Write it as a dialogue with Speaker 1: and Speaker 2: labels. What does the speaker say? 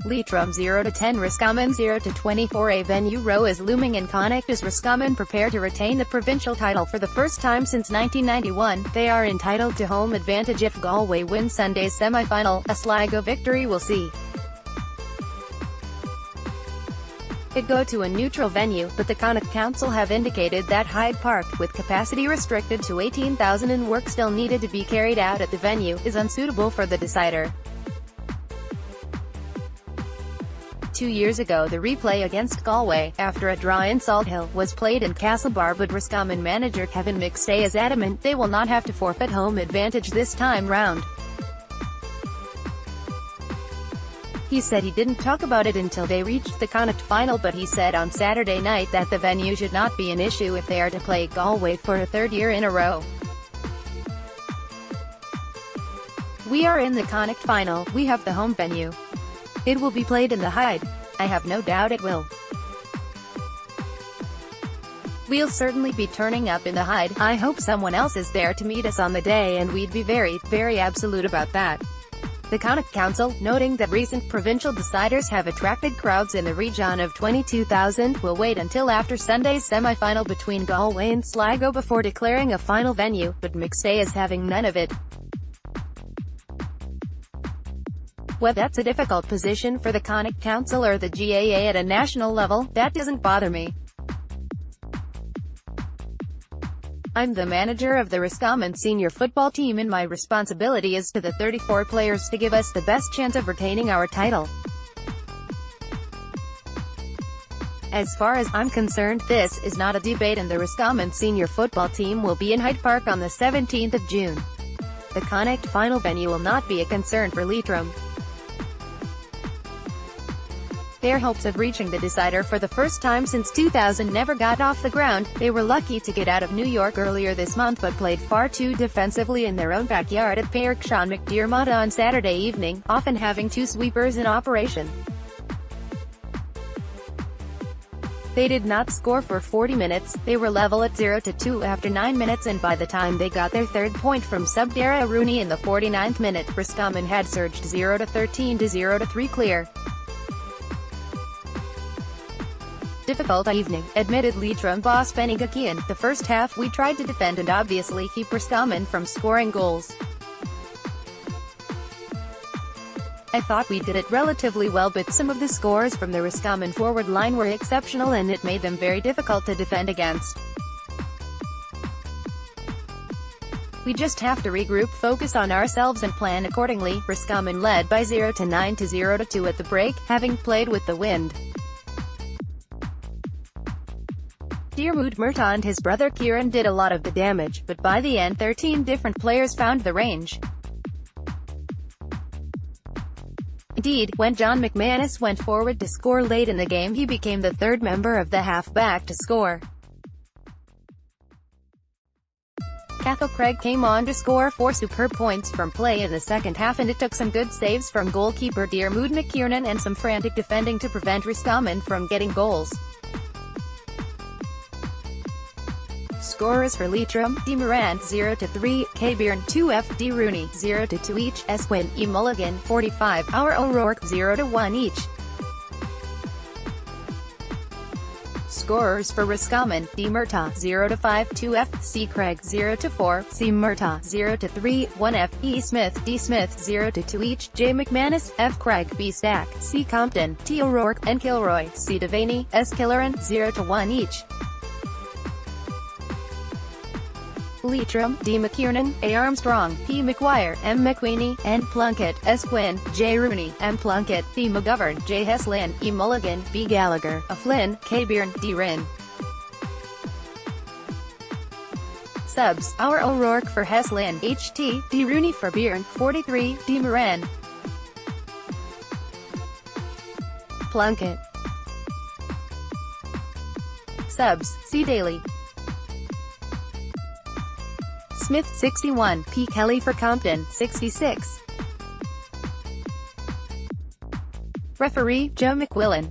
Speaker 1: Leitrim 0-10 Roscommon 0-24 A venue row is looming in Connacht as Roscommon prepare to retain the provincial title for the first time since 1991. They are entitled to home advantage if Galway win Sunday's semi-final. A Sligo victory will see it go to a neutral venue, but the Connacht Council have indicated that Hyde Park, with capacity restricted to 18,000 and work still needed to be carried out at the venue, is unsuitable for the decider. 2 years ago the replay against Galway, after a draw in Salthill, was played in Castlebar, but Roscommon manager Kevin McStay is adamant they will not have to forfeit home advantage this time round. He said he didn't talk about it until they reached the Connacht final, but he said on Saturday night that the venue should not be an issue if they are to play Galway for a third year in a row. "We are in the Connacht final, we have the home venue. It will be played in the Hyde. I have no doubt it will. We'll certainly be turning up in the Hyde. I hope someone else is there to meet us on the day, and we'd be very, very absolute about that." The Connacht Council, noting that recent provincial deciders have attracted crowds in the region of 22,000, will wait until after Sunday's semi-final between Galway and Sligo before declaring a final venue, but McStay is having none of it. "Well, that's a difficult position for the Connacht Council or the GAA at a national level. That doesn't bother me. I'm the manager of the Roscommon senior football team and my responsibility is to the 34 players to give us the best chance of retaining our title. As far as I'm concerned, this is not a debate and the Roscommon senior football team will be in Hyde Park on the 17th of June. The Connacht final venue will not be a concern for Leitrim. Their hopes of reaching the decider for the first time since 2000 never got off the ground. They were lucky to get out of New York earlier this month but played far too defensively in their own backyard at Park Sean McDermott on Saturday evening, often having two sweepers in operation. They did not score for 40 minutes, they were level at 0-2 after 9 minutes, and by the time they got their third point from sub Dara Rooney in the 49th minute, Roscommon had surged 0-13 to 0-3 clear. "Difficult evening," admitted Leitrim boss Benny Gakian. "The first half we tried to defend and obviously keep Roscommon from scoring goals. I thought we did it relatively well, but some of the scores from the Roscommon forward line were exceptional and it made them very difficult to defend against. We just have to regroup, focus on ourselves and plan accordingly." Roscommon led by 0-9 to 0-2 at the break, having played with the wind. Diarmuid Murtagh and his brother Kieran did a lot of the damage, but by the end 13 different players found the range. Indeed, when John McManus went forward to score late in the game, he became the third member of the half-back to score. Cathal Craig came on to score 4 superb points from play in the second half, and it took some good saves from goalkeeper Diarmuid McKiernan and some frantic defending to prevent Roscommon from getting goals. Scorers for Leitrim: D. Moran 0-3, K. Byrne 2, F. D. Rooney 0-2 each, S. Quinn, E. Mulligan 45, Our O'Rourke 0-1 each. Scorers for Roscommon: D. Murtagh 0-5, 2 F. C. Craig 0-4, C. Murtagh 0-3, 1 F. E. Smith, D. Smith 0-2 each, J. McManus, F. Craig, B. Stack, C. Compton, T. O'Rourke, N. Kilroy, C. Devaney, S. Killeran 0-1 each. Leitrim: D. McKiernan, A. Armstrong, P. McGuire, M. McQueenie, N. Plunkett, S. Quinn, J. Rooney, M. Plunkett, P. McGovern, J. Heslin, E. Mulligan, B. Gallagher, A. Flynn, K. Byrne, D. Rinn. Subs: Our O'Rourke for Heslin, H.T., D. Rooney for Byrne, 43, D. Moran, Plunkett. Subs: C. Daly, Smith 61, P. Kelly for Compton 66. Referee: Joe McQuillan.